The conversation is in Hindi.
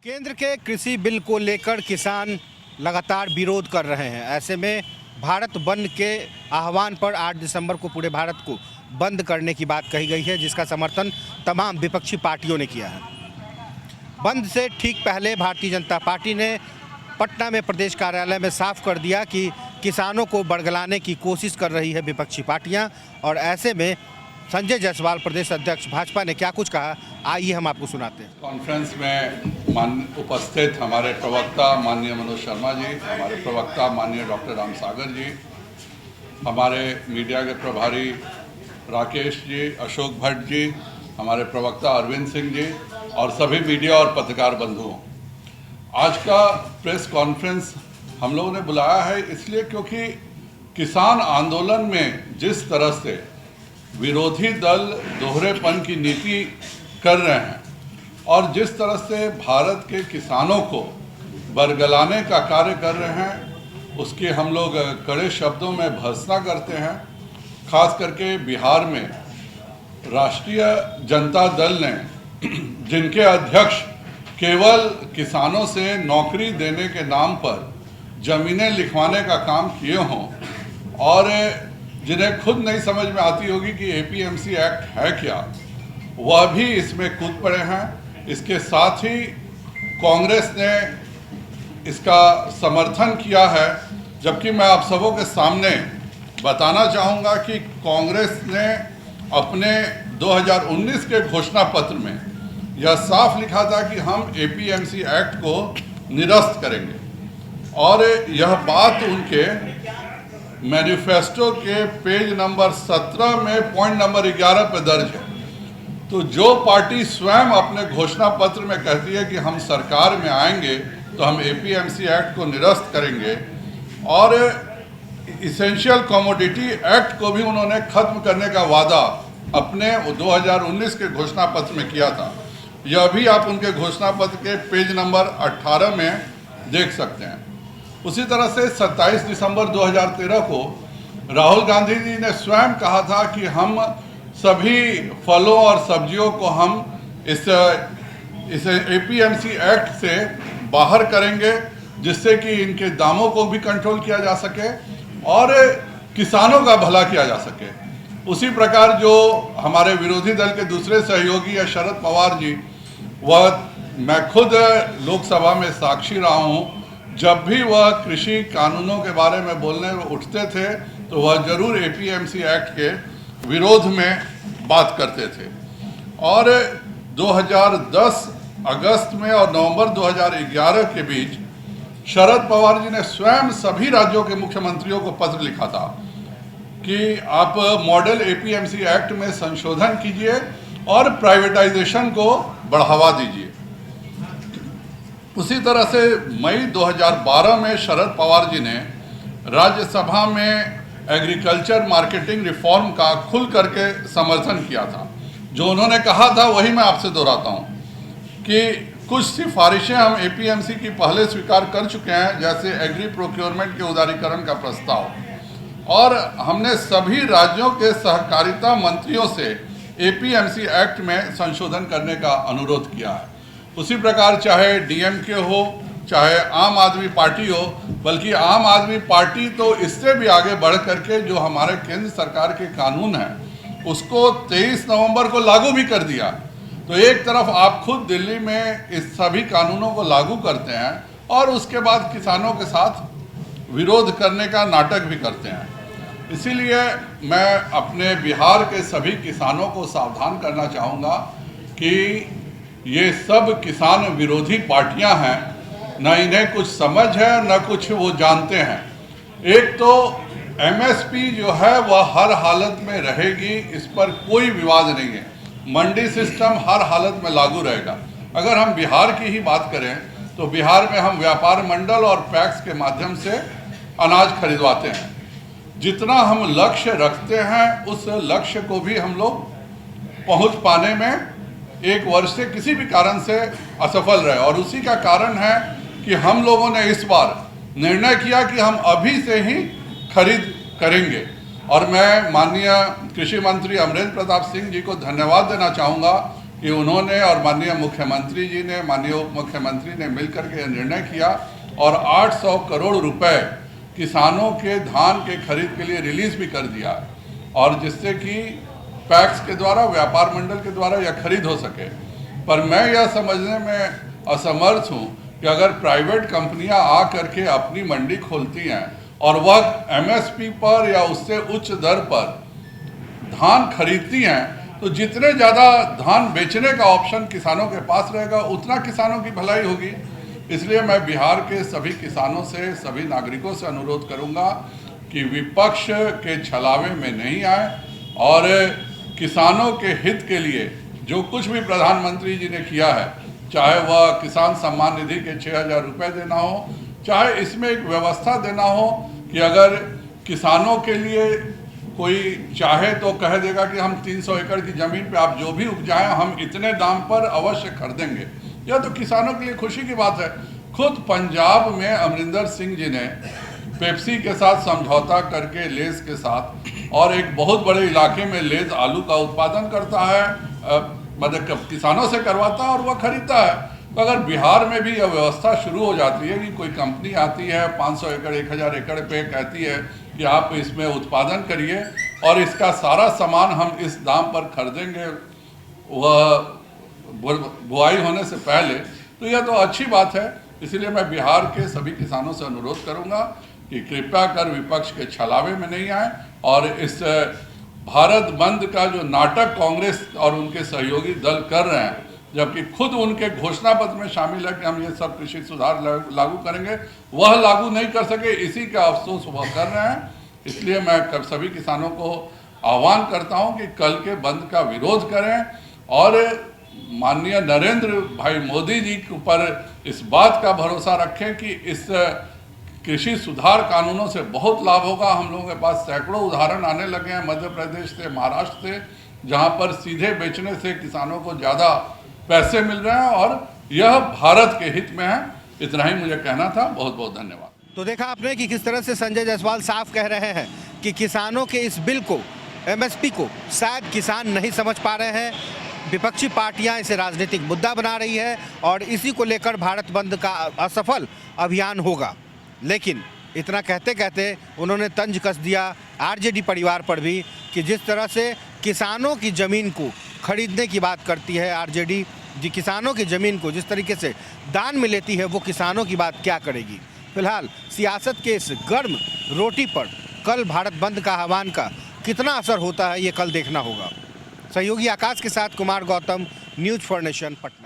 केंद्र के कृषि बिल को लेकर किसान लगातार विरोध कर रहे हैं। ऐसे में भारत बंद के आह्वान पर 8 दिसंबर को पूरे भारत को बंद करने की बात कही गई है, जिसका समर्थन तमाम विपक्षी पार्टियों ने किया है। बंद से ठीक पहले भारतीय जनता पार्टी ने पटना में प्रदेश कार्यालय में साफ कर दिया कि किसानों को बरगलाने की कोशिश कर रही है विपक्षी पार्टियां। और ऐसे में संजय जायसवाल, प्रदेश अध्यक्ष भाजपा, ने क्या कुछ कहा, आइए हम आपको सुनाते हैं। कॉन्फ्रेंस में उपस्थित हमारे प्रवक्ता माननीय मनोज शर्मा जी, हमारे प्रवक्ता माननीय डॉक्टर राम सागर जी, हमारे मीडिया के प्रभारी राकेश जी, अशोक भट्ट जी, हमारे प्रवक्ता अरविंद सिंह जी और सभी मीडिया और पत्रकार बंधुओं, आज का प्रेस कॉन्फ्रेंस हम लोगों ने बुलाया है इसलिए क्योंकि किसान आंदोलन में जिस तरह से विरोधी दल दोहरेपन की नीति कर रहे हैं और जिस तरह से भारत के किसानों को बरगलाने का कार्य कर रहे हैं, उसकी हम लोग कड़े शब्दों में भर्त्सना करते हैं। खास करके बिहार में राष्ट्रीय जनता दल ने जिनके अध्यक्ष केवल किसानों से नौकरी देने के नाम पर जमीनें लिखवाने का काम किए हों और जिन्हें खुद नहीं समझ में आती होगी कि एपीएमसी एक्ट है क्या, वह भी इसमें कूद पड़े हैं। इसके साथ ही कांग्रेस ने इसका समर्थन किया है, जबकि मैं आप सबों के सामने बताना चाहूँगा कि कांग्रेस ने अपने 2019 के घोषणा पत्र में यह साफ लिखा था कि हम एपीएमसी एक्ट को निरस्त करेंगे और यह बात उनके मैनिफेस्टो के पेज नंबर 17 में पॉइंट नंबर 11 पर दर्ज है। तो जो पार्टी स्वयं अपने घोषणा पत्र में कहती है कि हम सरकार में आएंगे तो हम एपीएमसी एक्ट को निरस्त करेंगे और इसेंशियल कमोडिटी एक्ट को भी उन्होंने खत्म करने का वादा अपने 2019 के घोषणा पत्र में किया था, यह भी आप उनके घोषणा पत्र के पेज नंबर 18 में देख सकते हैं। उसी तरह से 27 दिसंबर 2013 को राहुल गांधी जी ने स्वयं कहा था कि हम सभी फलों और सब्जियों को हम इस एपीएमसी एक्ट से बाहर करेंगे, जिससे कि इनके दामों को भी कंट्रोल किया जा सके और किसानों का भला किया जा सके। उसी प्रकार जो हमारे विरोधी दल के दूसरे सहयोगी है शरद पवार जी, वह मैं खुद लोकसभा में साक्षी रहा हूँ, जब भी वह कृषि कानूनों के बारे में बोलने उठते थे तो वह जरूर एपीएमसी एक्ट के विरोध में बात करते थे। और 2010 अगस्त में और नवंबर 2011 के बीच शरद पवार जी ने स्वयं सभी राज्यों के मुख्यमंत्रियों को पत्र लिखा था कि आप मॉडल एपीएमसी एक्ट में संशोधन कीजिए और प्राइवेटाइजेशन को बढ़ावा दीजिए। उसी तरह से मई 2012 में शरद पवार जी ने राज्यसभा में एग्रीकल्चर मार्केटिंग रिफॉर्म का खुल करके समर्थन किया था। जो उन्होंने कहा था वही मैं आपसे दोहराता हूँ कि कुछ सिफारिशें हम एपीएमसी की पहले स्वीकार कर चुके हैं, जैसे एग्री प्रोक्योरमेंट के उदारीकरण का प्रस्ताव, और हमने सभी राज्यों के सहकारिता मंत्रियों से एपीएमसी एक्ट में संशोधन करने का अनुरोध किया है। उसी प्रकार चाहे डीएमके हो चाहे आम आदमी पार्टी हो, बल्कि आम आदमी पार्टी तो इससे भी आगे बढ़ करके जो हमारे केंद्र सरकार के कानून हैं उसको 23 नवंबर को लागू भी कर दिया। तो एक तरफ आप खुद दिल्ली में इस सभी कानूनों को लागू करते हैं और उसके बाद किसानों के साथ विरोध करने का नाटक भी करते हैं। इसीलिए मैं अपने बिहार के सभी किसानों को सावधान करना चाहूँगा कि ये सब किसान विरोधी पार्टियां हैं, न इन्हें कुछ समझ है न कुछ वो जानते हैं। एक तो एमएसपी जो है वह हर हालत में रहेगी, इस पर कोई विवाद नहीं है। मंडी सिस्टम हर हालत में लागू रहेगा। अगर हम बिहार की ही बात करें तो बिहार में हम व्यापार मंडल और पैक्स के माध्यम से अनाज खरीदवाते हैं। जितना हम लक्ष्य रखते हैं उस लक्ष्य को भी हम लोग पहुंच पाने में एक वर्ष से किसी भी कारण से असफल रहे, और उसी का कारण है कि हम लोगों ने इस बार निर्णय किया कि हम अभी से ही खरीद करेंगे। और मैं माननीय कृषि मंत्री अमरेंद्र प्रताप सिंह जी को धन्यवाद देना चाहूँगा कि कि उन्होंने और माननीय मुख्यमंत्री जी ने, माननीय उप मुख्यमंत्री ने मिलकर के निर्णय किया और 800 करोड़ रुपए किसानों के धान के खरीद के लिए रिलीज भी कर दिया, और जिससे कि पैक्स के द्वारा, व्यापार मंडल के द्वारा यह खरीद हो सके। पर मैं यह समझने में असमर्थ हूँ कि अगर प्राइवेट कंपनियां आ करके अपनी मंडी खोलती हैं और वह एमएसपी पर या उससे उच्च दर पर धान खरीदती हैं, तो जितने ज़्यादा धान बेचने का ऑप्शन किसानों के पास रहेगा उतना किसानों की भलाई होगी। इसलिए मैं बिहार के सभी किसानों से, सभी नागरिकों से अनुरोध करूंगा कि विपक्ष के छलावे में नहीं आए और किसानों के हित के लिए जो कुछ भी प्रधानमंत्री जी ने किया है, चाहे वह किसान सम्मान निधि के 6,000 रुपये देना हो, चाहे इसमें एक व्यवस्था देना हो कि अगर किसानों के लिए कोई चाहे तो कह देगा कि हम 300 एकड़ की ज़मीन पे आप जो भी उपजाएं हम इतने दाम पर अवश्य खरीदेंगे, यह तो किसानों के लिए खुशी की बात है। खुद पंजाब में अमरिंदर सिंह जी ने पेप्सी के साथ समझौता करके लेज के साथ, और एक बहुत बड़े इलाके में लेज आलू का उत्पादन करता है, मतलब किसानों से करवाता है और वह खरीदता है। तो अगर बिहार में भी यह व्यवस्था शुरू हो जाती है कि कोई कंपनी आती है 500 एकड़ 1000 एकड़ पे कहती है कि आप इसमें उत्पादन करिए और इसका सारा सामान हम इस दाम पर खरीदेंगे वह बुआई होने से पहले, तो यह तो अच्छी बात है। इसलिए मैं बिहार के सभी किसानों से अनुरोध करूंगा कि कृपया कर विपक्ष के छलावे में नहीं आए और इस भारत बंद का जो नाटक कांग्रेस और उनके सहयोगी दल कर रहे हैं, जबकि खुद उनके घोषणा पत्र में शामिल है कि हम ये सब कृषि सुधार लागू करेंगे, वह लागू नहीं कर सके, इसी का अफसोस वह कर रहे हैं। इसलिए मैं सभी किसानों को आह्वान करता हूं कि कल के बंद का विरोध करें और माननीय नरेंद्र भाई मोदी जी के ऊपर इस बात का भरोसा रखें कि इस कृषि सुधार कानूनों से बहुत लाभ होगा। हम लोगों के पास सैकड़ों उदाहरण आने लगे हैं मध्य प्रदेश से, महाराष्ट्र से, जहां पर सीधे बेचने से किसानों को ज़्यादा पैसे मिल रहे हैं और यह भारत के हित में है। इतना ही मुझे कहना था। बहुत बहुत धन्यवाद। तो देखा आपने कि किस तरह से संजय जायसवाल साफ कह रहे हैं कि किसानों के इस बिल को, एमएसपी को शायद किसान नहीं समझ पा रहे हैं। विपक्षी पार्टियां इसे राजनीतिक मुद्दा बना रही है और इसी को लेकर भारत बंद का असफल अभियान होगा। लेकिन इतना कहते कहते उन्होंने तंज कस दिया आरजेडी परिवार पर भी कि जिस तरह से किसानों की ज़मीन को खरीदने की बात करती है आरजेडी, जी किसानों की ज़मीन को जिस तरीके से दान में लेती है, वो किसानों की बात क्या करेगी। फिलहाल सियासत के इस गर्म रोटी पर कल भारत बंद का आह्वान का कितना असर होता है, ये कल देखना होगा। सहयोगी आकाश के साथ Kumar Gautam, news for nation, Patna.